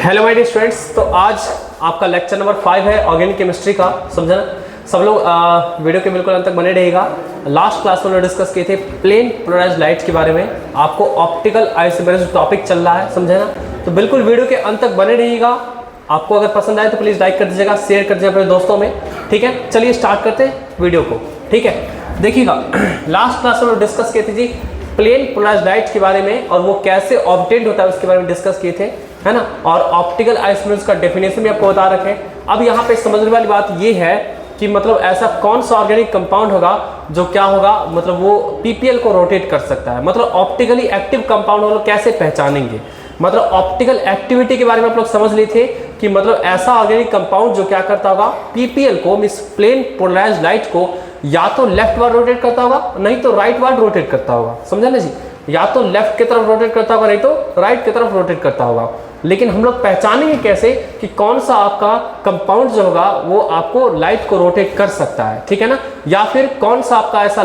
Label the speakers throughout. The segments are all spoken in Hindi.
Speaker 1: हेलो माय डियर स्टूडेंट्स, तो आज आपका लेक्चर नंबर 5 है ऑर्गेनिक केमिस्ट्री का। समझा ना? सब लोग वीडियो के बिल्कुल अंत तक बने रहेगा। लास्ट क्लास में डिस्कस किए थे प्लेन पोलराइज्ड लाइट्स के बारे में। आपको ऑप्टिकल आइसोमेरिज्म टॉपिक चल रहा है, समझा ना? तो बिल्कुल वीडियो के अंत तक बने रहिएगा। आपको अगर पसंद आए तो प्लीज़ लाइक कर दीजिएगा, शेयर कर दीजिएगा अपने दोस्तों में। ठीक है, चलिए स्टार्ट करते हैं वीडियो को। ठीक है, देखिएगा लास्ट क्लास में डिस्कस किए थे जी प्लेन पोलराइज्ड लाइट के बारे में, और वो कैसे ऑब्टेन्ड होता है उसके बारे में डिस्कस किए थे, है ना? और ऑप्टिकल आइसोमेरिज्म का डेफिनेशन भी आपको बता रखे। अब यहाँ पे समझने वाली बात ये है कि मतलब ऐसा कौन सा ऑर्गेनिक कंपाउंड होगा जो क्या होगा, मतलब वो पीपीएल को रोटेट कर सकता है। मतलब ऑप्टिकली एक्टिव कंपाउंड हम लोग कैसे पहचानेंगे, मतलब ऑप्टिकल एक्टिविटी के बारे में आप लोग समझ लिए थे कि मतलब ऐसा ऑर्गेनिक कंपाउंड जो क्या करता होगा, पीपीएल को मींस प्लेन पोलराइज्ड लाइट को या तो लेफ्ट वार्ड रोटेट करता होगा, नहीं तो राइट वार्ड रोटेट करता होगा। समझा ना जी? या तो लेफ्ट की तरफ रोटेट करता होगा, नहीं तो राइट की तरफ रोटेट करता होगा। लेकिन हम लोग पहचानेंगे कैसे कि कौन सा आपका कंपाउंड जो होगा वो आपको लाइट को रोटेट कर सकता है, ठीक है ना? या फिर कौन सा आपका ऐसा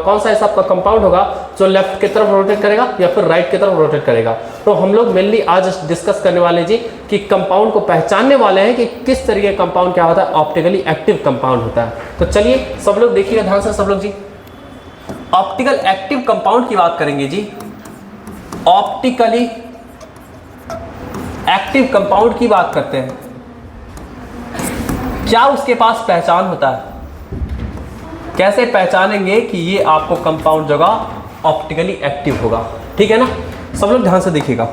Speaker 1: कौन सा ऐसा आपका कंपाउंड होगा जो लेफ्ट की तरफ रोटेट करेगा या फिर राइट की तरफ रोटेट करेगा। तो हम लोग मेनली आज डिस्कस करने वाले जी कि कंपाउंड को पहचानने वाले हैं कि किस तरीके का कंपाउंड क्या होता है, ऑप्टिकली एक्टिव कंपाउंड होता है। तो चलिए सब लोग देखिएगा ध्यान से, सब लोग जी ऑप्टिकल एक्टिव कंपाउंड की बात करेंगे जी। ऑप्टिकली एक्टिव कंपाउंड की बात करते हैं, क्या उसके पास पहचान होता है, कैसे पहचानेंगे कि ये आपको कंपाउंड जगह ऑप्टिकली एक्टिव होगा। ठीक है ना? सब लोग ध्यान से देखिएगा।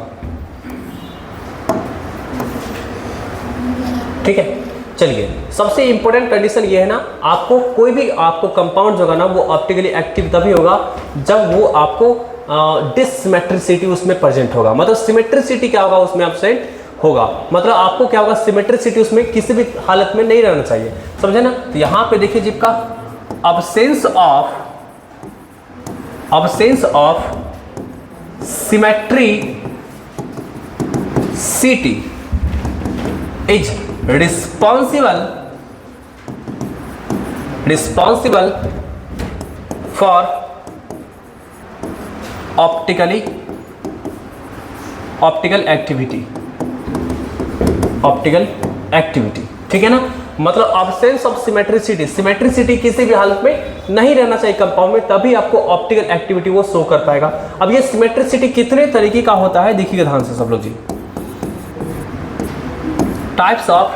Speaker 1: ठीक है, चलिए सबसे इंपॉर्टेंट कंडीशन ये है ना, आपको कोई भी आपको कंपाउंड जो होगा ना वो ऑप्टिकली एक्टिव तभी होगा जब वो आपको डिससिमेट्रिसिटी उसमें प्रेजेंट होगा। मतलब सिमेट्रिसिटी क्या होगा उसमें एब्सेंट होगा, मतलब आपको क्या होगा, सिमेट्रिसिटी उसमें किसी भी हालत में नहीं रहना चाहिए। समझे ना? तो यहां पे देखिए जी का absence of symmetricity is responsible for optical activity. ठीक है ना? मतलब absence ऑफ सिमेट्रिसिटी किसी भी हालत में नहीं रहना चाहिए कंपाउंड में, तभी आपको ऑप्टिकल एक्टिविटी वो शो कर पाएगा। अब ये सिमेट्रिसिटी कितने तरीके का होता है देखिएगा ध्यान से सब लोग जी। Types of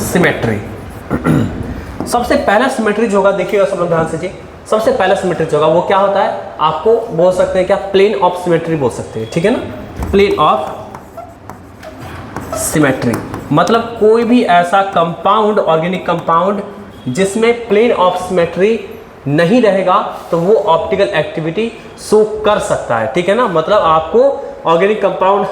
Speaker 1: symmetry. सबसे पहला सिमेट्री जो होगा देखिएगा सब लोग ध्यान से जी। सबसे पहला सिमेट्री जो होगा वो क्या होता है, आपको बोल सकते हैं क्या, प्लेन ऑफ सिमेट्री बोल सकते हैं। ठीक है ना? प्लेन ऑफ सिमेट्री मतलब कोई भी ऐसा कंपाउंड, ऑर्गेनिक कंपाउंड जिसमें प्लेन ऑफ सिमेट्री नहीं रहेगा तो वो ऑप्टिकल एक्टिविटी शो कर सकता है। ठीक है ना? मतलब आपको ऑर्गेनिक कंपाउंड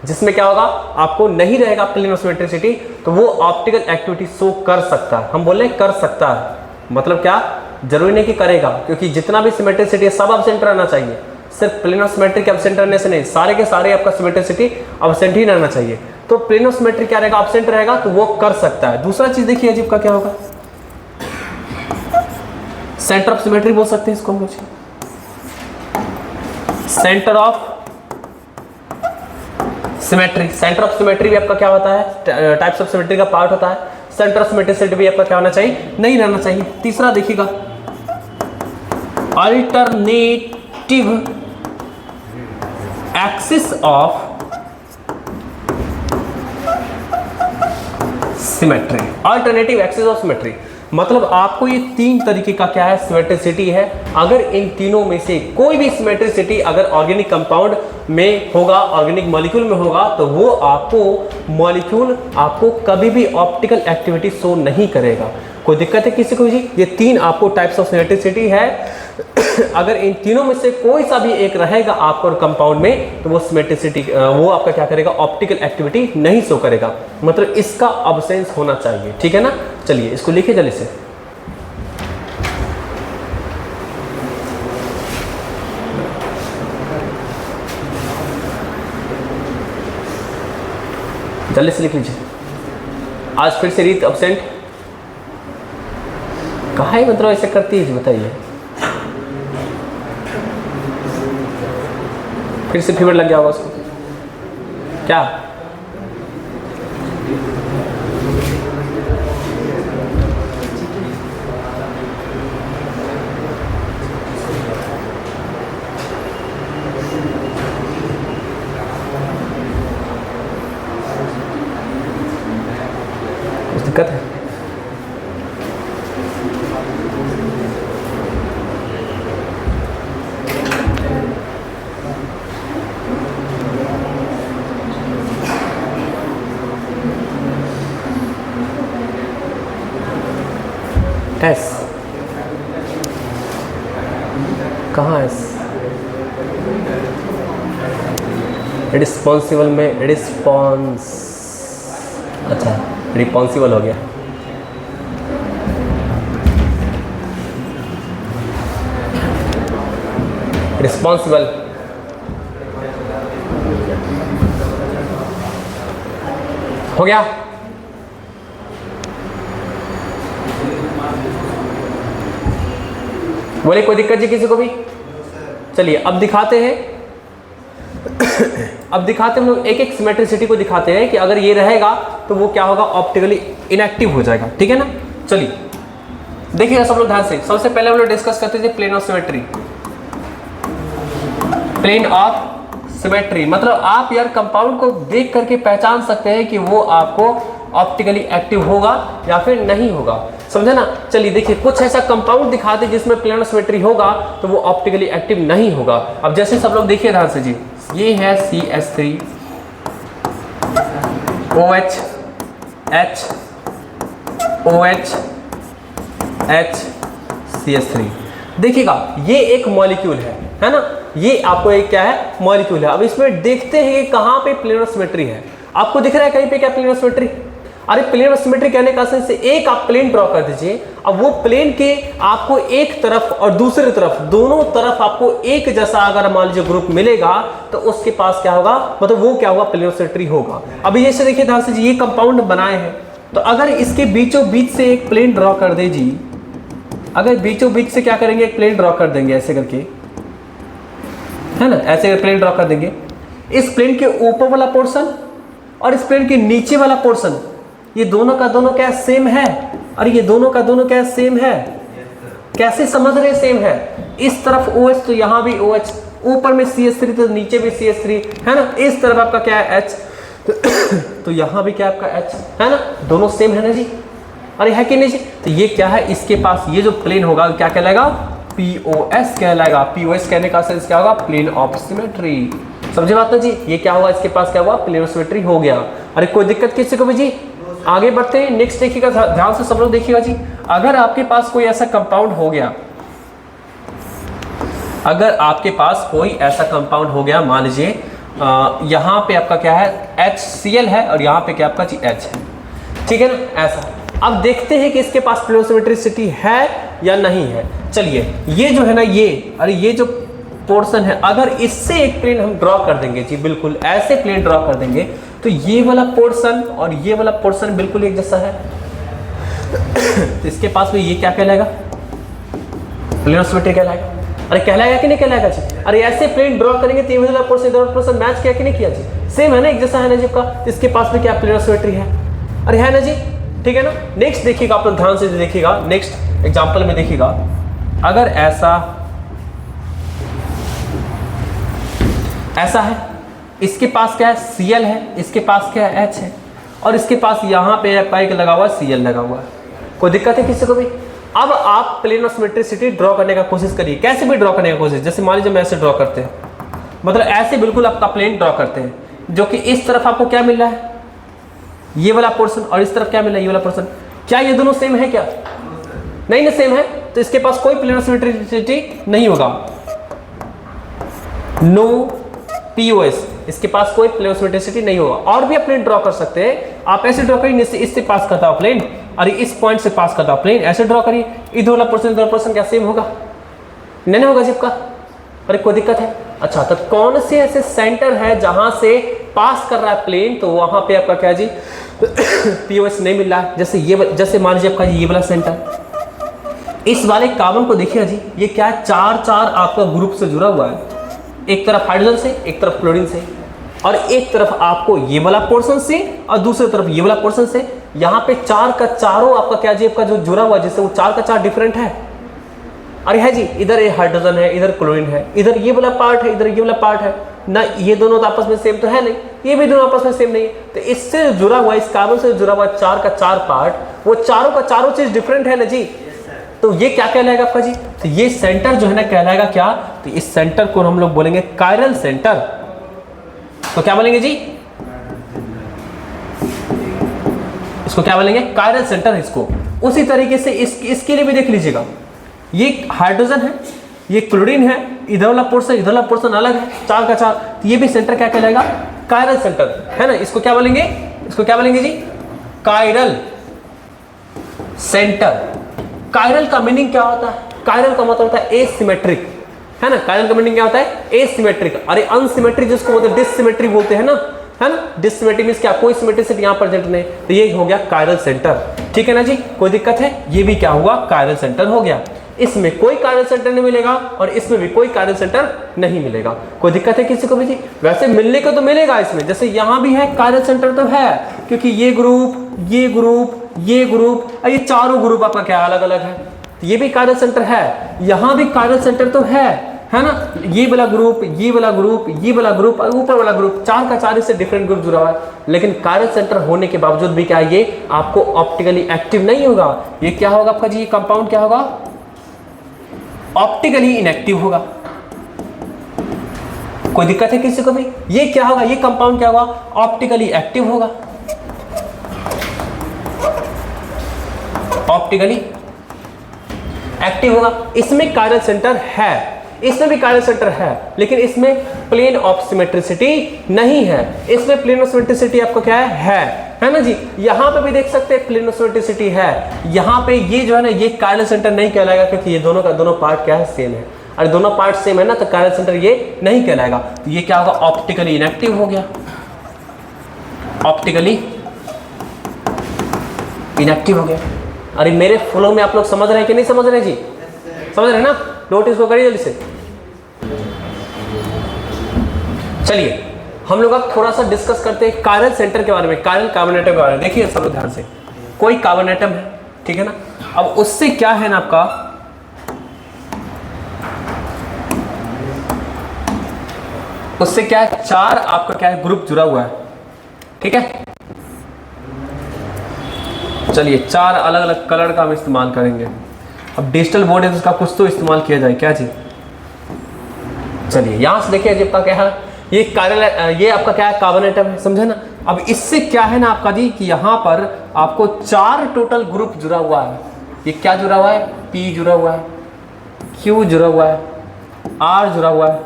Speaker 1: जिसमें क्या होगा, आपको नहीं रहेगा प्लेन ऑफ सिमेट्रिसिटी, तो वो ऑप्टिकल एक्टिविटी शो कर सकता है। हम बोल रहे हैं कर सकता है, मतलब क्या, जरूरी नहीं कि करेगा, क्योंकि जितना भी सिमेट्रिसिटी है सब एब्सेंट रहना चाहिए। सिर्फ प्लेन ऑफ सिमेट्री के एब्सेंट रहने से नहीं, सारे के सारे आपका सिमेट्रिसिटी एब्सेंट ही रहना चाहिए। तो प्लेन ऑफ सिमेट्री क्या रहेगा, एब्सेंट रहेगा, तो वो कर सकता है। दूसरा चीज देखिए अजीब का क्या होगा, सेंटर ऑफ सिमेट्री बोल सकते हैं इसको हम लोग। Centre of symmetry, centre of symmetry भी आपका क्या होता है, टाइप्स ऑफ सिमेट्री का पार्ट होता है। सेंटर ऑफ सिमेट्रिसिटी भी आपका क्या होना चाहिए, नहीं रहना चाहिए। तीसरा देखिएगा alternative axis of symmetry. Alternative axis of symmetry मतलब आपको ये तीन तरीके का क्या है, सिमेट्रिसिटी है। अगर इन तीनों में से कोई भी सिमेट्रिसिटी अगर ऑर्गेनिक कंपाउंड में होगा, ऑर्गेनिक मॉलिक्यूल में होगा, तो वो आपको मॉलिक्यूल आपको कभी भी ऑप्टिकल एक्टिविटी शो नहीं करेगा। कोई दिक्कत है किसी को जी? ये तीन आपको टाइप्स ऑफ सिमेट्रिसिटी है। अगर इन तीनों में से कोई सा भी एक रहेगा आपको कंपाउंड में, तो वो सिमेट्रिसिटी वो आपका क्या करेगा, ऑप्टिकल एक्टिविटी नहीं शो करेगा। मतलब इसका अब्सेंस होना चाहिए। ठीक है ना? चलिए इसको लिखिए जल्दी से। जल्दी से लिख लीजिए। आज फिर से रीत अब्सेंट कहाँ है, मतलब ऐसे करती है बताइए। फिर से फीवर लग गया होगा उसको, क्या? कुछ दिक्कत है? एस कहाँ एस? रिस्पॉन्सिबल में रिस्पॉन्स, अच्छा रिस्पॉन्सिबल हो गया। रिस्पॉन्सिबल हो गया। बोले कोई दिक्कत जी किसी को भी? चलिए अब दिखाते हैं अब दिखाते हैं हम लोग एक एक सिमेट्रिसिटी को दिखाते हैं कि अगर ये रहेगा तो वो क्या होगा, ऑप्टिकली इनएक्टिव हो जाएगा, ठीक है ना। चलिए देखिएगा सब लोग ध्यान से। सबसे पहले हम लोग डिस्कस करते थे plane of symmetry. Plane of symmetry मतलब आप यार कंपाउंड को देख करके पहचान सकते हैं कि वो आपको ऑप्टिकली एक्टिव होगा या फिर नहीं होगा, समझे ना। चलिए देखिए कुछ ऐसा कंपाउंड दिखाते जिसमें प्लेन ऑफ सिमेट्री होगा तो वो ऑप्टिकली एक्टिव नहीं होगा। अब जैसे सब लोग देखिए ध्यान से जी, ये है CH3 OH H OH H CH3। देखिएगा ये एक मॉलिक्यूल है ना, ये आपको एक क्या है, मॉलिक्यूल है। अब इसमें देखते हैं कि कहाँ पे प्लेन ऑफ सिमेट्री है। आपको दिख रहा है कहीं पे क्या प्लेन ऑफ सिमेट्री? अरे प्लेन ऑफ सिमेट्री कहने का सेंस है एक आप प्लेन ड्रॉ कर दीजिए, अब वो प्लेन के आपको एक तरफ और दूसरी तरफ दोनों तरफ आपको एक जैसा अगर मान लीजिए ग्रुप मिलेगा तो उसके पास क्या होगा, मतलब वो क्या होगा, प्लेन ऑफ सिमेट्री होगा। अभी जैसे देखिए ध्यान से जी, ये कंपाउंड बनाए हैं तो अगर इसके बीचों बीच से एक प्लेन ड्रॉ कर दे जी, अगर बीचों बीच से क्या करेंगे, एक प्लेन ड्रॉ कर देंगे ऐसे करके, है ना, ऐसे प्लेन ड्रॉ कर देंगे। इस प्लेन के ऊपर वाला पोर्शन और इस प्लेन के नीचे वाला पोर्शन, ये दोनों का दोनों क्या सेम है, और ये दोनों का दोनों क्या सेम है। कैसे समझ रहे सेम है? इस तरफ OH तो यहाँ भी OH, ऊपर में CH3 तो नीचे भी CH3 है ना, इस तरफ आपका क्या है H तो यहाँ भी क्या आपका H है ना, दोनों सेम है ना जी। अरे है कि नहीं जी? तो ये क्या है, इसके पास ये जो प्लेन होगा क्या कहलाएगा, POS कहलाएगा। POS कहने का सेंस क्या होगा, प्लेन ऑफ सिमेट्री। समझे बात ना जी, ये क्या हुआ, इसके पास क्या हुआ, प्लेन ऑफ सिमेट्री हो गया। अरे कोई दिक्कत किसी को भी जी? आगे बढ़ते हैं, नेक्स्ट देखिएगा ध्यान से सब लोग देखिएगा जी। अगर आपके पास कोई ऐसा कंपाउंड हो गया, अगर आपके पास कोई ऐसा कंपाउंड हो गया, मान लीजिए यहाँ पे आपका क्या है, HCl है और यहाँ पे क्या आपका H है, ठीक है ना, ऐसा। अब देखते हैं कि इसके पास प्लेन ऑफ सिमेट्रिसिटी है या नहीं है। चलिए ये जो है ना, ये अरे ये जो पोर्शन है, अगर इससे एक प्लेन हम ड्रॉ कर देंगे जी, बिल्कुल ऐसे प्लेन ड्रॉ कर देंगे तो ये वाला पोर्शन और ये वाला पोर्शन बिल्कुल एक जैसा है तो इसके पास में ये क्या कहलाएगा, प्लेन ऑफ सिमेट्री कहलाएगा। अरे कहलाएगा कि नहीं कहलाएगा जी? अरे ऐसे प्लेन ड्रॉ करेंगे तो ये वाला पोर्शन मैच किया कि नहीं किया जी? सेम है ना, एक जैसा है ना जी आपका, इसके पास में क्या प्लेन ऑफ सिमेट्री है। अरे है ना जी, ठीक है ना। नेक्स्ट देखिएगा, आप लोग ध्यान से देखिएगा, नेक्स्ट एग्जांपल में देखिएगा, अगर ऐसा है, इसके पास क्या है, Cl है, इसके पास क्या है, H है, और इसके पास यहाँ पे पाइक लगा हुआ है, Cl लगा हुआ है। कोई दिक्कत है किसी को भी? अब आप प्लेन ऑफ सिमेट्रिसिटी ड्रॉ करने का कोशिश करिए, कैसे भी ड्रॉ करने का कोशिश। जैसे मान लीजिए मैं ऐसे ड्रॉ करते हैं, मतलब ऐसे बिल्कुल आपका प्लेन ड्रॉ करते हैं, जो कि इस तरफ आपको क्या मिल रहा है, ये वाला पोर्शन, और इस तरफ क्या मिल रहा है, ये वाला पोर्शन। क्या ये दोनों सेम है क्या? नहीं ना, सेम है, तो इसके पास कोई प्लेन ऑफ सिमेट्रिसिटी नहीं होगा, नो POS, इसके पास कोई प्लेन ऑफ सिमेट्रिसिटी नहीं होगा। और भी आप प्लेन ड्रॉ कर सकते हैं, आप ऐसे ड्रॉ करिए, इससे पास करता हो प्लेन, और इस पॉइंट से पास करता हो प्लेन, ऐसे ड्रॉ करिए, इधर वाला पोर्शन क्या सेम होगा? नहीं होगा जी आपका। अरे कोई दिक्कत है? अच्छा, तो कौन से ऐसे सेंटर है जहां से पास कर रहा है प्लेन, तो वहां पे आपका क्या जी POS नहीं मिल रहा है। जैसे ये, जैसे मान लीजिए आपका ये वाला सेंटर, इस वाले कार्बन को देखिए जी, ये क्या है, 4 आपका ग्रुप से जुड़ा हुआ है, एक तरफ हाइड्रोजन से, एक तरफ क्लोरीन से, और एक तरफ आपको ये वाला पोर्शन से और दूसरी तरफ ये वाला पोर्शन से। यहाँ पे चार का चारों आपका क्या जी, आपका जो जुड़ा हुआ जिससे वो चार का चार डिफरेंट है। अरे है जी, इधर ये हाइड्रोजन है, इधर क्लोरीन है, इधर ये वाला पार्ट है, इधर ये वाला पार्ट है ना, ये दोनों तो आपस में सेम तो है नहीं, ये भी दोनों आपस में सेम नहीं है। तो इससे जुड़ा हुआ, इस कार्बन से जुड़ा हुआ चार का चार पार्ट, वो चारों का चारों चीज डिफरेंट है ना जी। तो ये क्या कहलाएगा आपका जी, तो ये सेंटर जो है ना कहलाएगा क्या, तो इस सेंटर को हम लोग बोलेंगे कायरल सेंटर। तो क्या बोलेंगे जी, इसको क्या बोलेंगे, कायरल सेंटर। इसको उसी तरीके से इसके लिए भी देख लीजिएगा, ये हाइड्रोजन है, ये क्लोरीन है, इधर वाला पोर्शन अलग है, चार का चार, तो ये भी सेंटर क्या कहलाएगा, कायरल सेंटर है ना। इसको क्या बोलेंगे, इसको क्या बोलेंगे जी, कायरल सेंटर। कायरल का मीनिंग क्या होता है, कायरल का मतलब होता है एसिमेट्रिक, है ना। कायरल का मीनिंग क्या होता है, एसिमेट्रिक। अरे अनसिमेट्रिक जिसको बोलते हैं डिससिमेट्री बोलते हैं ना, है ना। डिससिमेट्री मींस क्या, कोई सिमेट्रिसिटी यहां प्रेजेंट नहीं, तो ये हो गया कायरल सेंटर। ठीक है ना जी, कोई दिक्कत है, ये भी क्या हुआ, कायरल सेंटर हो गया। इसमें कोई कायरल सेंटर नहीं मिलेगा और इसमें भी कोई कायरल सेंटर नहीं मिलेगा। कोई दिक्कत है किसी को भी जी, वैसे मिलने को तो मिलेगा इसमें, जैसे यहां भी है कायरल सेंटर तो है, क्योंकि ये ग्रुप, ये ग्रुप, ये ग्रुप, ये चारों ग्रुप आपका क्या अलग अलग है, तो ये भी कायरल सेंटर है। यहां भी कायरल सेंटर तो है ना, ये वाला ग्रुप, ये वाला ग्रुप, ये वाला ग्रुप और ऊपर वाला ग्रुप, चार का चार से डिफरेंट ग्रुप जुड़ा हुआ है। लेकिन कायरल सेंटर होने के बावजूद भी क्या, ये आपको ऑप्टिकली एक्टिव नहीं होगा। ये क्या होगा आपका जी, ये कंपाउंड क्या होगा, ऑप्टिकली इनएक्टिव होगा। कोई दिक्कत है किसी को भी, ये क्या होगा, ये कंपाउंड क्या होगा, ऑप्टिकली एक्टिव होगा, ऑप्टिकली एक्टिव होगा। इसमें कायरल सेंटर है, इसमें भी कायरल सेंटर है, लेकिन इसमें प्लेन ऑफ सिमेट्रिसिटी नहीं है। इसमें प्लेन ऑफ सिमेट्रिसिटी आपको क्या है ना जी। यहां पे भी देख सकते हैं प्लेन ऑफ सिमेट्रिसिटी है, यहां पे ये जो है ना, ये कायरल सेंटर नहीं कहलाएगा, क्योंकि ये दोनों का दोनों पार्ट क्या है, सेम है। और दोनों पार्ट सेम है ना, तो कायरल सेंटर ये नहीं कहलाएगा। तो ये क्या होगा, ऑप्टिकली इनएक्टिव हो गया, ऑप्टिकली इनएक्टिव हो गया। अरे मेरे फ्लो में आप लोग समझ रहे हैं कि नहीं समझ रहे जी, समझ रहे हैं ना, नोट इसको करिए जल्दी से। चलिए हम लोग अब थोड़ा सा डिस्कस करते हैं कायरल सेंटर के बारे में, कायरल कार्बन एटम के बारे में। देखिए सब लोग ध्यान से, कोई कार्बन एटम है, ठीक है ना, अब उससे क्या है ना आपका, उससे क्या है, चार आपका क्या है, ग्रुप जुड़ा हुआ है, ठीक है। चलिए चार अलग अलग कलर का हम इस्तेमाल करेंगे। अब डिजिटल बोर्ड है तो उसका कुछ तो इस्तेमाल किया जाए, क्या जी। चलिए यहां से देखिए आपका क्या है, ये कायरल, ये आपका क्या है, कार्बन एटम है, समझे ना। अब इससे क्या है ना आपका जी, कि यहां पर आपको चार टोटल ग्रुप जुड़ा हुआ है। ये क्या जुड़ा हुआ है, P जुड़ा हुआ है, Q जुड़ा हुआ है, R जुड़ा हुआ है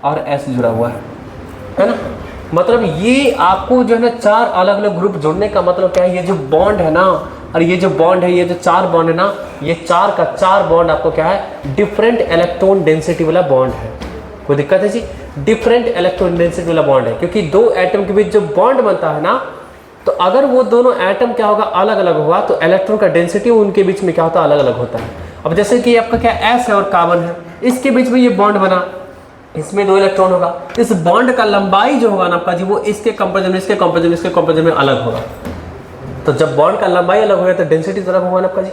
Speaker 1: और S जुड़ा हुआ है ना। मतलब ये आपको जो है ना, चार अलग अलग ग्रुप जुड़ने का मतलब क्या है, ये जो बॉन्ड है ना, और ये जो बॉन्ड है, ये जो चार बॉन्ड है ना, ये चार का चार बॉन्ड आपको क्या है, डिफरेंट इलेक्ट्रॉन डेंसिटी वाला बॉन्ड है। कोई दिक्कत है जी, डिफरेंट इलेक्ट्रॉन डेंसिटी वाला बॉन्ड है, क्योंकि दो एटम के बीच जो बॉन्ड बनता है ना, तो अगर वो दोनों एटम क्या होगा, अलग अलग होगा, तो इलेक्ट्रॉन का डेंसिटी उनके बीच में क्या होता है, अलग अलग होता है। अब जैसे कि आपका क्या S है और कार्बन है, इसके बीच में ये बॉन्ड बना, इसमें दो इलेक्ट्रॉन होगा, इस बॉन्ड का लंबाई जो होगा ना आपका जी, वो इसके कंपेरिजन में, इसके कंपेरिजन में, इसके कंपेरिजन में अलग होगा। तो जब बॉन्ड का लंबाई अलग होगा तो डेंसिटी तो अलग होगा ना आपका जी।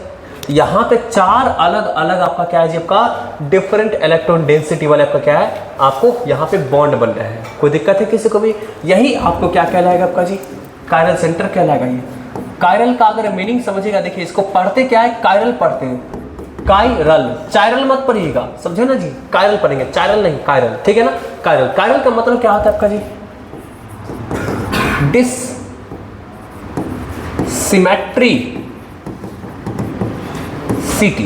Speaker 1: यहाँ पे चार अलग अलग आपका क्या है जी, आपका डिफरेंट इलेक्ट्रॉन डेंसिटी वाले आपका क्या है, आपको यहाँ पे बॉन्ड बन रहे हैं। कोई दिक्कत है किसी को भी, यही आपको क्या कहलाएगा आपका जी, कायरल सेंटर कहलाएगा। ये कायरल का अगर मीनिंग समझिएगा, देखिए इसको पढ़ते क्या है, कायरल पढ़ते हैं, कायरल, चायरल मत पढ़िएगा, समझे ना जी, कायरल पढ़ेंगे, चायरल नहीं, कायरल, ठीक है ना। कायरल, कायरल का मतलब क्या होता है आपका जी, डिस सिमेट्री सिटी,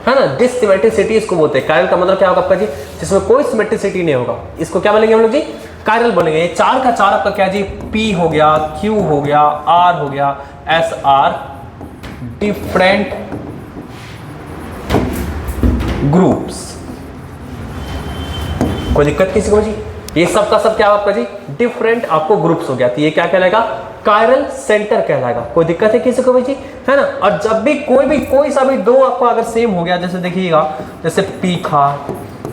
Speaker 1: है ना, डिससिमेट्रिसिटी इसको बोलते हैं। कायरल का मतलब क्या होगा आपका जी, जिसमें कोई सिमेट्रिसिटी नहीं होगा, इसको क्या बोलेंगे हम लोग जी, कायरल बोलेंगे। ये चार का चार आपका क्या जी, P हो गया, Q हो गया, R हो गया, S R डिफरेंट ग्रुप्स। कोई दिक्कत किसी को जी, ये सब का सब क्या आपका जी, डिफरेंट आपको ग्रुप्स हो गया, तो ये क्या कहलाएगा, कायरल सेंटर कहलाएगा। कोई दिक्कत है किसी को भी जी, है ना। और जब भी कोई सा भी दो आपका अगर सेम हो गया, जैसे देखिएगा, जैसे P था,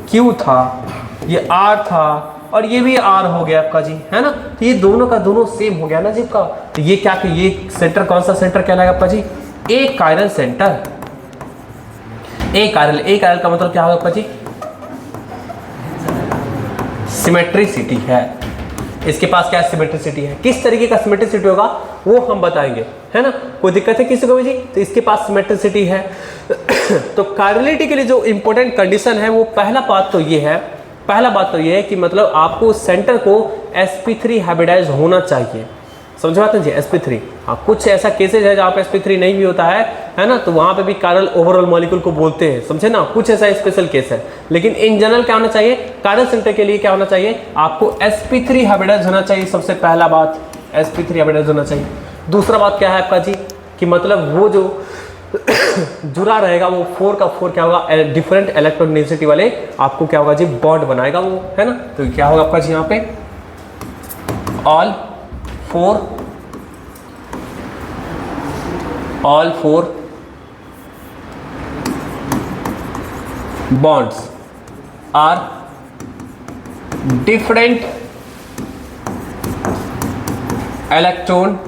Speaker 1: Q था, ये R था और ये भी R हो गया आपका जी, है ना। तो ये दोनों का दोनों सेम हो गया ना जी आपका। तो ये क्या कि ये सेंटर कौन सा सेंटर कहलाएगा आपका जी? ए कायरल सेंटर। ए कायरल का मतलब क्या होगा आपका जी? सिमेट्रिसिटी है। इसके पास क्या सिमेट्रिसिटी है, किस तरीके का सिमेट्रिसिटी होगा वो हम बताएंगे, है ना। कोई दिक्कत है किसी को भी जी? तो इसके पास सिमेट्रिसिटी है। तो कायरलिटी के लिए जो इंपॉर्टेंट कंडीशन है वो पहला बात तो ये है कि मतलब आपको सेंटर को sp3 हाइब्रिडाइज होना चाहिए। समझ बात है जी? sp3, हाँ कुछ ऐसा केसेज है जहाँ पे sp3 नहीं भी होता है ना, तो वहाँ पे भी कायरल ओवरऑल मॉलिक्यूल को बोलते हैं, समझे ना। कुछ ऐसा स्पेशल केस है, लेकिन इन जनरल क्या होना चाहिए, कायरल सेंटर के लिए क्या होना चाहिए, आपको sp3 हाइब्रिडाइज होना चाहिए। सबसे पहला बात sp3 हाइब्रिडाइज होना चाहिए। दूसरा बात क्या है आपका जी कि मतलब वो जो जुड़ा रहेगा वो 4 का 4 क्या होगा, डिफरेंट इलेक्ट्रॉन डेंसिटी वाले आपको क्या होगा जी, बॉन्ड बनाएगा वो, है ना। तो क्या होगा आपका जी यहाँ पे all four bonds are different electron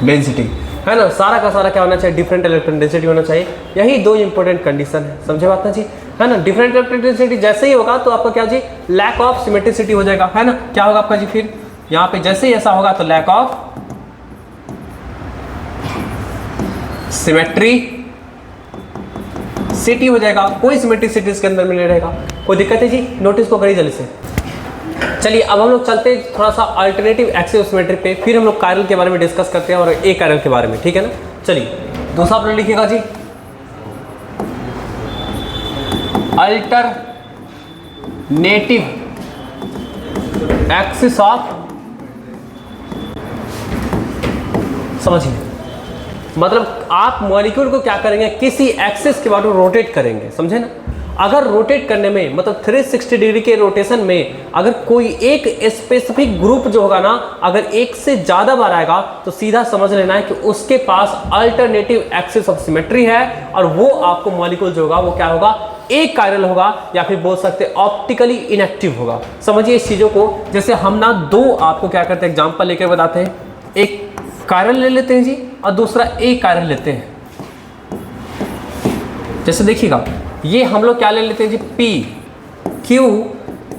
Speaker 1: density, है ना। सारा का सारा क्या होना चाहिए, डिफरेंट इलेक्ट्रॉन डेंसिटी होना चाहिए। यही दो इंपॉर्टेंट कंडीशन है, समझे बात ना जी, है ना। डिफरेंट इलेक्ट्रॉन डेंसिटी जैसे ही होगा तो आपका क्या जी, लैक ऑफ सिमेट्रिसिटी हो जाएगा, है ना। क्या होगा आपका जी, फिर यहाँ पे जैसे ही ऐसा होगा तो लैक ऑफ सिमेट्रिसिटी हो जाएगा, कोई सिमेट्रिसिटी इसके अंदर में नहीं रहेगा। कोई दिक्कत है जी? नोटिस को करिए जल्दी से। चलिए अब हम लोग चलते हैं थोड़ा सा अल्टरनेटिव एक्सिस सिमेट्री पे, फिर हम लोग कायरल के बारे में डिस्कस करते हैं और ए कायरल के बारे में, ठीक है ना। चलिए दूसरा आपने लिखिएगा जी, अल्टरनेटिव एक्सिस ऑफ, समझिए मतलब आप मॉलिक्यूल को क्या करेंगे, किसी एक्सिस के बाद रोटेट करेंगे, समझे ना। अगर रोटेट करने में मतलब 360 डिग्री के रोटेशन में अगर कोई एक स्पेसिफिक ग्रुप जो होगा ना, अगर एक से ज्यादा बार आएगा तो सीधा समझ लेना है कि उसके पास अल्टरनेटिव एक्सिस ऑफ सिमेट्री है, और वो आपको मॉलिक्यूल जो होगा वो क्या होगा, एक कायरल होगा, या फिर बोल सकते हैं ऑप्टिकली इनएक्टिव होगा। समझिए इस चीजों को। जैसे हम ना दो आपको क्या करते हैं, एग्जांपल लेकर बताते हैं। एक कायरल ले लेते हैं जी और दूसरा एक कायरल लेते हैं। जैसे देखिएगा ये हम लोग क्या ले लेते हैं जी, P Q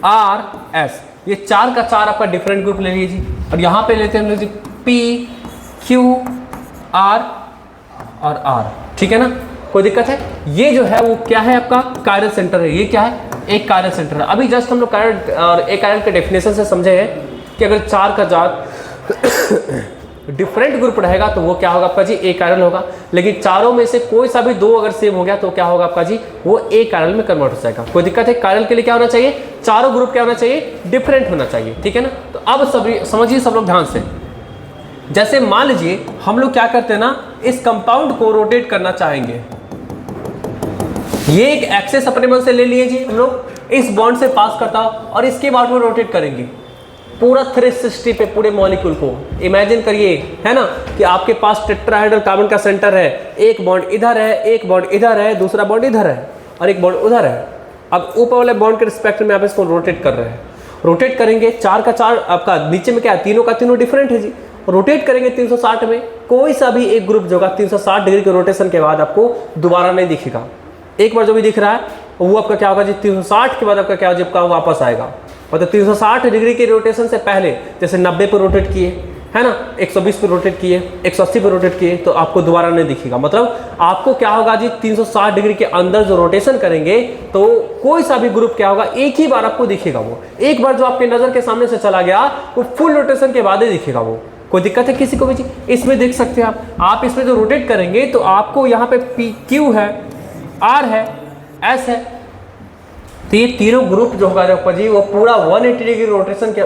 Speaker 1: R S, ये 4 का 4 आपका डिफरेंट ग्रुप ले लीजिए जी। और यहाँ पे लेते हैं हम लोग जी P Q R और R, ठीक है ना। कोई दिक्कत है? ये जो है वो क्या है, आपका कायरल सेंटर है। ये क्या है, एक कायरल सेंटर है। अभी जस्ट हम लोग कायरल और एक कायरल के डेफिनेशन से समझे हैं कि अगर 4 का 4 डिफरेंट ग्रुप रहेगा तो वो क्या होगा आपका जी, एक कायरल होगा। लेकिन चारों में से कोई सा भी दो अगर सेम हो गया तो क्या होगा आपका जी, वो एक कायरल में कन्वर्ट हो जाएगा। कोई दिक्कत है? कायरल के लिए क्या होना चाहिए, चारों ग्रुप क्या होना चाहिए, डिफरेंट होना चाहिए, ठीक है ना। तो अब सभी समझिए सब लोग ध्यान से। जैसे मान लीजिए हम लोग क्या करते हैं ना, इस कंपाउंड को रोटेट करना चाहेंगे। ये एक एक्सेस अपने मन से ले लिए जी, हम लोग इस बॉन्ड से पास करता और इसके बाद वो रोटेट करेंगे पूरा 360 पे पूरे मॉलिक्यूल को। इमेजिन करिए, है ना, कि आपके पास टेट्राहेड्रल कार्बन का सेंटर है, एक बॉन्ड इधर है, एक बॉन्ड इधर है, दूसरा बॉन्ड इधर है और एक बॉन्ड उधर है। अब ऊपर वाले बॉन्ड के रिस्पेक्ट में आप इसको रोटेट कर रहे हैं। रोटेट करेंगे 4 का 4 आपका, नीचे में क्या है, तीनों का तीनों डिफरेंट है जी। रोटेट करेंगे 360 में, कोई सा भी एक ग्रुप जो होगा 360 डिग्री के रोटेशन के बाद आपको दोबारा नहीं दिखेगा। एक बार जो भी दिख रहा है वो आपका क्या होगा जी, 360 के बाद आपका क्या होगा, आपका वापस आएगा। मतलब 360 डिग्री के रोटेशन से पहले जैसे 90 पे रोटेट किए, है ना, 120 पे रोटेट किए, 180 पे रोटेट किए, तो आपको दोबारा नहीं दिखेगा। मतलब आपको क्या होगा जी, 360 डिग्री के अंदर जो रोटेशन करेंगे तो कोई सा भी ग्रुप क्या होगा, एक ही बार आपको दिखेगा। वो एक बार जो आपके नजर के सामने से चला गया वो फुल रोटेशन के बाद ही दिखेगा वो। कोई दिक्कत है किसी को भी जी? इसमें देख सकते हैं आप इसमें जो रोटेट करेंगे तो आपको यहाँ पे Q है, R है, S है, तो ये तीनों ग्रुप जो होगा ऊपर जी वो पूरा 180 डिग्री रोटेशन के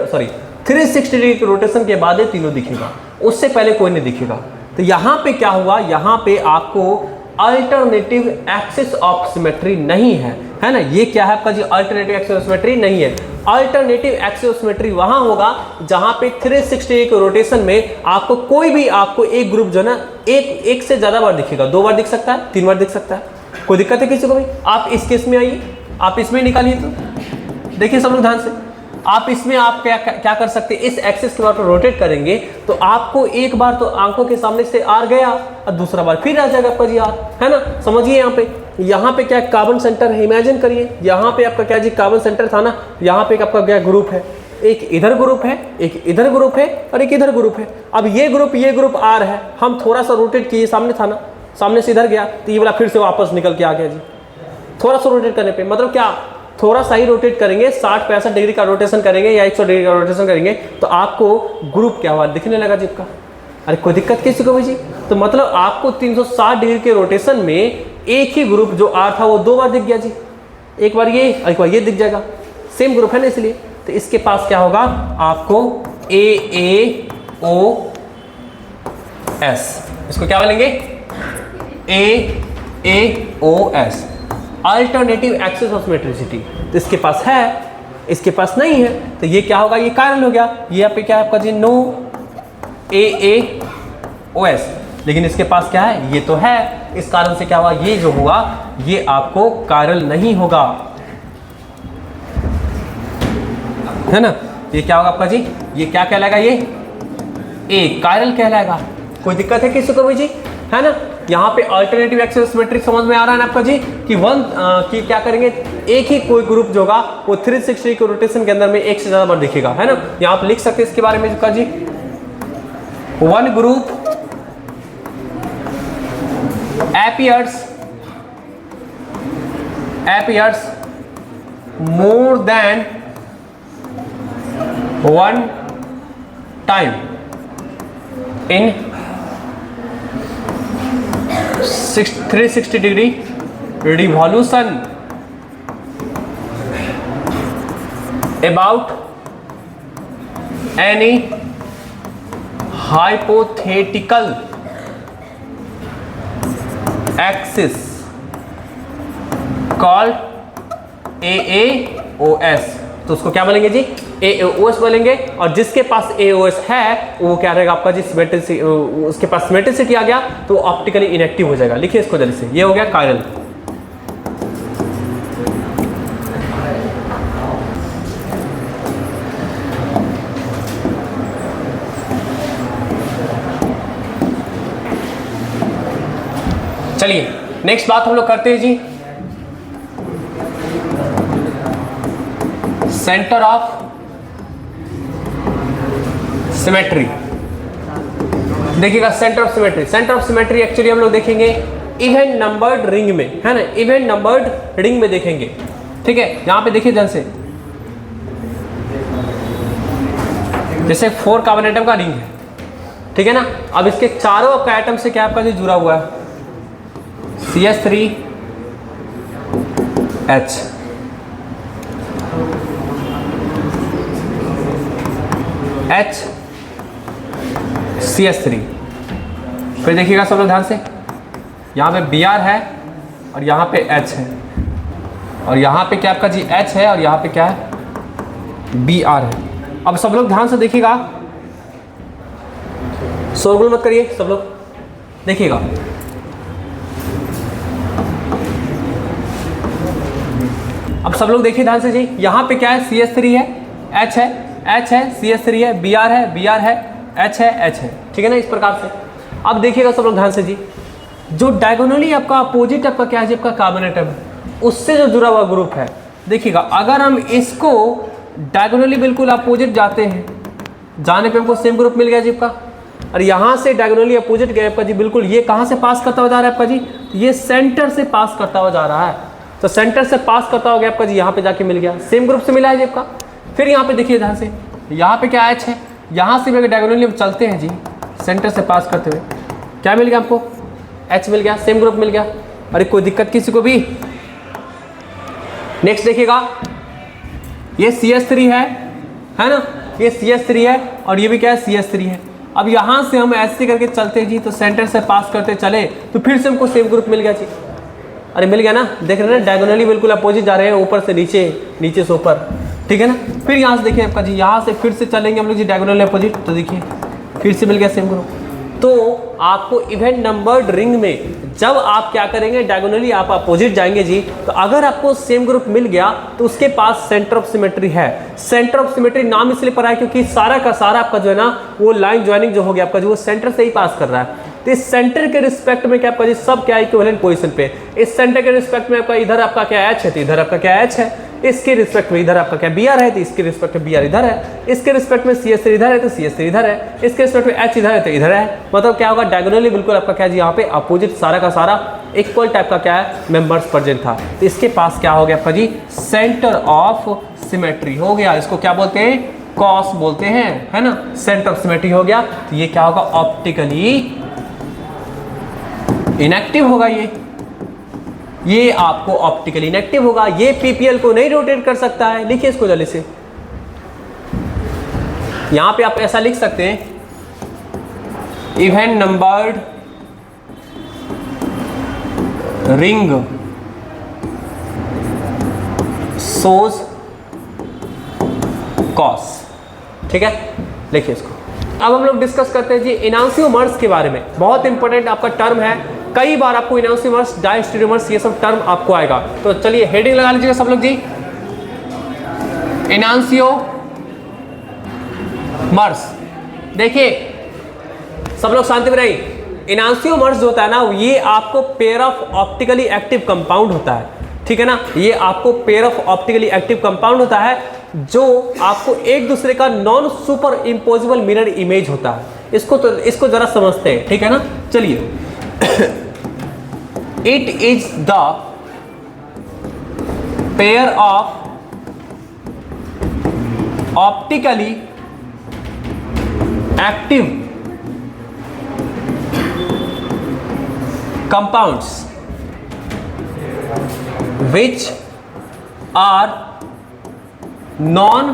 Speaker 1: 360 डिग्री के रोटेशन के बाद ये तीनों दिखेगा, उससे पहले कोई नहीं दिखेगा। तो यहाँ पे क्या हुआ, यहाँ पे आपको अल्टरनेटिव एक्सिस ऑफ सिमेट्री नहीं है, है ना। ये क्या है आपका जी, अल्टरनेटिव एक्सिस ऑफ सिमेट्री नहीं है। अल्टरनेटिव एक्सिस ऑफ सिमेट्री वहां होगा जहां पे 360 डिग्री के रोटेशन में आपको कोई भी आपको एक ग्रुप जो ना एक से ज्यादा बार दिखेगा। 2 बार दिख सकता है, 3 बार दिख सकता है। कोई दिक्कत है किसी को भी? आप इस केस में आइए, आप इसमें निकालिए। तो देखिए सब लोग ध्यान से, आप इसमें आप क्या कर सकते हैं, इस एक्सिस के बार रोटेट करेंगे तो आपको एक बार तो आंखों के सामने से आर गया और दूसरा बार फिर आ जाएगा आपका जी आर, है ना। समझिए यहाँ पे क्या कार्बन सेंटर है, इमेजिन करिए यहाँ पे आपका क्या जी कार्बन सेंटर था ना, यहाँ पे आपका क्या ग्रुप है, एक इधर ग्रुप है, एक इधर ग्रुप है और एक इधर ग्रुप है। अब ये ग्रुप आर है, हम थोड़ा सा रोटेट किए, सामने था ना, सामने से इधर गया तो ये वाला फिर से वापस निकल के आ गया जी। थोड़ा सा रोटेट करने पे मतलब क्या, थोड़ा सा ही रोटेट करेंगे, 60-65 डिग्री का रोटेशन करेंगे या 100 डिग्री का रोटेशन करेंगे तो आपको ग्रुप क्या हुआ दिखने लगा जिप का। अरे कोई दिक्कत किसी को भी जी। तो मतलब आपको 360 डिग्री के रोटेशन में एक ही ग्रुप जो आर था वो 2 बार दिख गया जी, एक बार ये और एक बार ये दिख जाएगा, सेम ग्रुप है ना इसलिए। तो इसके पास क्या होगा, आपको AAOS, इसको क्या बोलेंगे, AAOS, alternative axis of symmetricity. तो इसके पास है, इसके पास नहीं है, तो ये क्या होगा, ये कायरल हो गया। ये यहाँ पे क्या है आपका जी, नो AAOS, लेकिन इसके पास क्या है, ये तो है। इस कारण से क्या हुआ, ये जो हुआ ये आपको कायरल नहीं होगा, है ना। ये क्या होगा आपका जी, ये क्या कहलाएगा, ये ए कायरल कहलाएगा। कोई दिक्कत है किसी को भी जी, है ना। यहाँ पे अल्टरनेटिव एक्सिस सिमेट्रिक समझ में आ रहा है ना आपका जी, कि कि क्या करेंगे, एक ही कोई ग्रुप जो होगा वो 360 के रोटेशन के अंदर में एक से ज्यादा बार दिखेगा, है ना। यहाँ पे लिख सकते हैं इसके बारे में जी, one group appears more than one time in 360 degree revolution about any hypothetical axis called AAOS। तो उसको क्या बोलेंगे जी, AAOS बोलेंगे। और जिसके पास AAOS है वो क्या रहेगा आपका जी, सिमेट्रिसिटी, उसके पास सिमेट्रिसिटी आ गया तो ऑप्टिकली इनएक्टिव हो जाएगा। लिखिए इसको जल्दी से, ये हो गया कायरल। चलिए नेक्स्ट बात हम लोग करते हैं जी, सेंटर ऑफ सिमेट्री। देखिएगा centre of symmetry, centre of symmetry actually हम लोग देखेंगे इवन नंबर्ड रिंग में, है ना, इवन नंबर्ड रिंग में देखेंगे, ठीक है। यहां पे देखिए ध्यान से, जैसे 4 कार्बन एटम का रिंग है, ठीक है ना। अब इसके चारों आपका एटम से क्या आपका जो जुड़ा हुआ है, CH3H, CH3। फिर देखिएगा सब लोग ध्यान से, यहाँ पे Br है और यहाँ पे H है और यहाँ पे क्या आपका जी H है और यहाँ पे क्या है Br है। अब सब लोग ध्यान से देखिएगा, शोरगुल मत करिए सब लोग, देखिएगा अब सब लोग देखिए ध्यान से जी, यहाँ पे क्या है, CH3 है, H है, H है, CH3 है, Br है, Br है, H है, H है, ठीक है ना, इस प्रकार से। अब देखिएगा सब लोग ध्यान से जी, जो डायगोनली आपका अपोजिट आपका क्या है, आपका कार्बन एटम है, उससे जो जुड़ा हुआ ग्रुप है, देखिएगा अगर हम इसको डायगोनली बिल्कुल अपोजिट जाते हैं, जाने पे हमको सेम ग्रुप मिल गया जी आपका, और यहाँ से डायगोनली अपोजिट गया आपका जी, बिल्कुल ये कहाँ से पास करता हुआ जा रहा है आपका जी, ये सेंटर से पास करता हुआ जा रहा है। तो सेंटर से पास करता हो गया आपका जी, यहाँ पे जाके मिल गया, सेम ग्रुप से मिला है जी आपका। फिर यहाँ पे देखिए ध्यान से, यहाँ पे क्या H है, यहाँ से भी डायगोनली हम चलते हैं जी, सेंटर से पास करते हुए क्या मिल गया हमको, H मिल गया, सेम ग्रुप मिल गया। अरे कोई दिक्कत किसी को भी। नेक्स्ट देखिएगा, ये CH3 है ना, ये CH3 है और ये भी क्या है, CH3 है। अब यहाँ से हम ऐसे करके चलते जी, तो सेंटर से पास करते चले तो फिर से हमको सेम ग्रुप मिल गया जी। अरे मिल गया ना, देख रहे हैं ना, डायगोनली बिल्कुल अपोजिट जा रहे हैं, ऊपर से नीचे, नीचे से ऊपर, ठीक है ना। फिर यहाँ से देखिए आपका जी, यहाँ से फिर से चलेंगे हम लोग जी डायगोनली अपोजिट, तो देखिए फिर से मिल गया सेम ग्रुप। तो आपको इवेंट नंबर्ड रिंग में जब आप क्या करेंगे, डायगोनली आप अपोजिट जाएंगे जी, तो अगर आपको सेम ग्रुप मिल गया तो उसके पास सेंटर ऑफ सिमेट्री है। सेंटर ऑफ सिमेट्री नाम इसलिए पड़ा है क्योंकि सारा का सारा आपका जो है ना वो लाइन ज्वाइनिंग जो हो गया आपका, जो वो सेंटर से ही पास कर रहा है। तो इस सेंटर के रिस्पेक्ट में क्या आपका जी सब क्या इक्विवेलेंट पोजीशन पे, इस सेंटर के रिस्पेक्ट में आपका इधर आपका क्या एच है, तो इधर आपका क्या एच है, इसके रिस्पेक्ट में इधर आपका क्या बी आर है, तो इसके रिस्पेक्ट में बी आर इधर है, इसके रिस्पेक्ट में सी एस थ्री इधर है, तो सी एस थ्री इधर है, इसके रिस्पेक्ट में एच इधर है, तो इधर है। मतलब क्या होगा, डायगोनली बिल्कुल आपका क्या जी यहाँ पे अपोजिट सारा का सारा इक्वल टाइप का क्या है मेंबर्स प्रेजेंट था। तो इसके पास क्या हो गया आपका जी सेंटर ऑफ सिमेट्री हो गया। इसको क्या बोलते हैं, कॉस बोलते हैं, है ना, सेंटर ऑफ सिमेट्री हो गया। तो ये क्या होगा, ऑप्टिकली इनएक्टिव होगा। ये आपको ऑप्टिकली इनएक्टिव होगा। ये पीपीएल को नहीं रोटेट कर सकता है। लिखिए इसको जल्दी से, यहां पे आप ऐसा लिख सकते हैं, इवेंट नंबर्ड रिंग सोज कॉस। ठीक है, लिखिए इसको। अब हम लोग डिस्कस करते हैं जी इनांसियोमर्स के बारे में। बहुत इंपॉर्टेंट आपका टर्म है, कई बार आपको इनांसियोमर्स, डायस्टेरियोमर्स ये सब टर्म आपको आएगा। तो चलिए हेडिंग लगा लीजिएगा सब लोग जी, इनांसियोमर्स। देखिए सब लोग शांति में रहिए। इनांसियोमर्स जो होता है ना, ये आपको pair of optically active compound होता है। ठीक है ना, ये आपको pair of optically active compound होता है जो आपको एक दूसरे का non super imposable mirror image होता है। इसको जरा समझते हैं, ठीक है ना। चलिए, it is the pair of optically active compounds which are non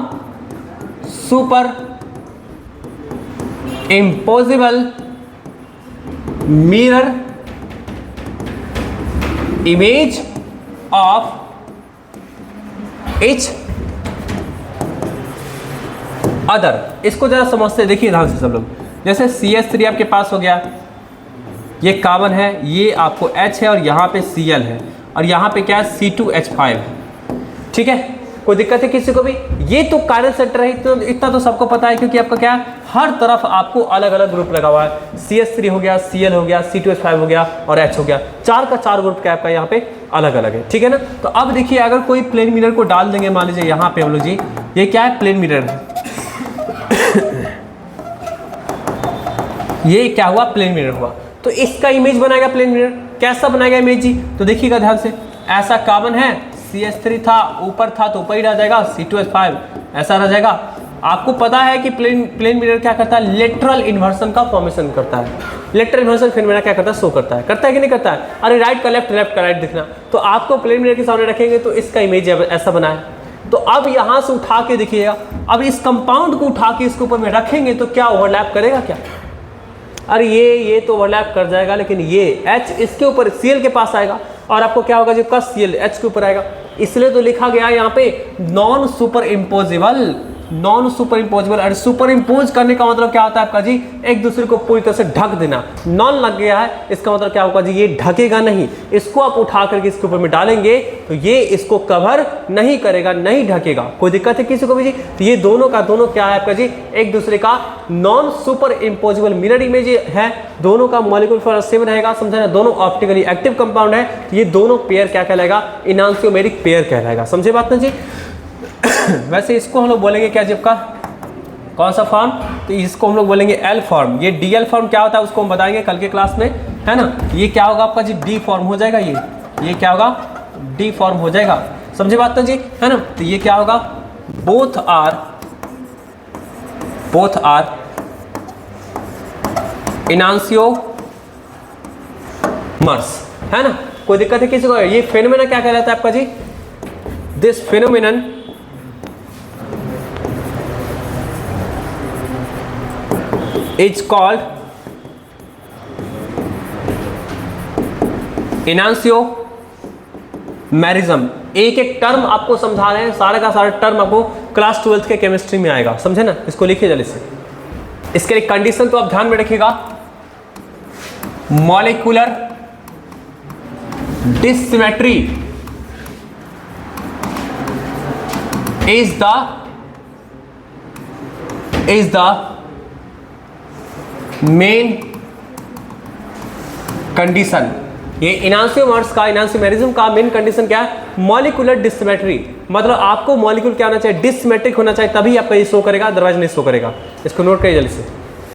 Speaker 1: super impossible mirror image of each other। इसको जरा समझते, देखिए ध्यान से सब लोग। जैसे CH3 आपके पास हो गया, ये कार्बन है, ये आपको H है और यहाँ पे Cl है और यहाँ पे क्या है C2H5 है। ठीक है, कोई दिक्कत है किसी को भी? ये तो कायरल सेंटर है, तो इतना तो सबको पता है क्योंकि आपका क्या है हर तरफ आपको अलग अलग ग्रुप लगा हुआ है। CH3 हो गया, Cl हो गया, C2H5 हो गया और H हो गया। चार का चार ग्रुप क्या आपका यहाँ पे अलग अलग है। ठीक है ना। तो अब देखिए, अगर कोई प्लेन मिरर को डाल देंगे, मान लीजिए यहाँ पे हम लोग जी, ये क्या है प्लेन मिरर है। ये क्या हुआ, प्लेन मिरर हुआ। तो इसका इमेज बनाएगा प्लेन मिरर। कैसा बनाएगा इमेज जी? तो देखिएगा ध्यान से, ऐसा कार्बन है, CH3 था, ऊपर था तो ऊपर ही रह जाएगा, C2H5 ऐसा रह जाएगा। आपको पता है कि प्लेन मिरर क्या करता है, लेटरल इन्वर्सन का फॉर्मेशन करता है। लेटरल इन्वर्सन फिनोमेना क्या करता है, शो करता है कि नहीं करता है? अरे राइट का लेफ्ट, लेफ्ट का राइट दिखना। तो आपको प्लेन मिरर के सामने रखेंगे तो इसका इमेज ऐसा बना है। तो अब यहां से उठा के देखिएगा, अब इस कंपाउंड को उठा के इसके ऊपर में रखेंगे तो क्या ओवरलैप करेगा क्या? अरे ये तो ओवरलैप कर जाएगा, लेकिन ये H इसके ऊपर Cl के पास आएगा और आपको क्या होगा, जब का Cl H के ऊपर आएगा। इसलिए तो लिखा गया यहाँ पे non super imposable. Non super imposable, और सुपर इम्पोज करने का मतलब क्या होता है आपका जी, एक दूसरे को पूरी तरह से ढक देना। नॉन लग गया है, इसका मतलब क्या होगा जी, ये ढकेगा नहीं। इसको आप उठा करके इसके ऊपर में डालेंगे तो ये इसको कवर नहीं करेगा, नहीं ढकेगा। कोई दिक्कत है किसी को भी जी? तो ये दोनों का दोनों क्या है आपका जी, एक दूसरे का non super imposable mirror image है। दोनों का मॉलिक्यूलर फॉर्मूला सेम रहेगा, समझा ना। दोनों ऑप्टिकली एक्टिव कंपाउंड है। ये दोनों पेयर क्या कहलाएगा, इनांसियोमेरिक पेयर कहलाएगा। समझे बात ना जी? वैसे इसको हम लोग बोलेंगे क्या जी, आपका कौन सा फॉर्म? तो इसको हम लोग बोलेंगे एल फॉर्म। ये डीएल फॉर्म क्या होता है उसको हम बताएंगे कल के क्लास में, है ना। ये क्या होगा आपका जी, डी फॉर्म हो जाएगा। ये क्या होगा, डी फॉर्म हो जाएगा। समझे बात ना जी, है ना। तो ये क्या होगा, बोथ आर इनांसियोमर्स, है ना। कोई दिक्कत है किसी को? ये फेनोमेना क्या कहलाता है आपका जी, दिस फेनोमेनन is called इनांसियोमेरिज्म। एक एक टर्म आपको समझा रहे हैं, सारा का सारा टर्म आपको क्लास 12th के केमिस्ट्री में आएगा। समझे ना। इसको लिखिए जल्दी से। इसके लिए कंडीशन तो आप ध्यान में रखिएगा। Molecular dissymmetry is the main condition. ये इनांसियोमर्स का, इनांसियोमेरिज्म का मेन कंडीशन क्या है? Molecular dissymmetry. मतलब आपको मॉलिक्यूल क्या होना चाहिए? डिसमेट्रिक होना चाहिए, तभी आपका ये शो करेगा, अदरवाइज नहीं शो करेगा। इसको नोट करिए जल्दी से।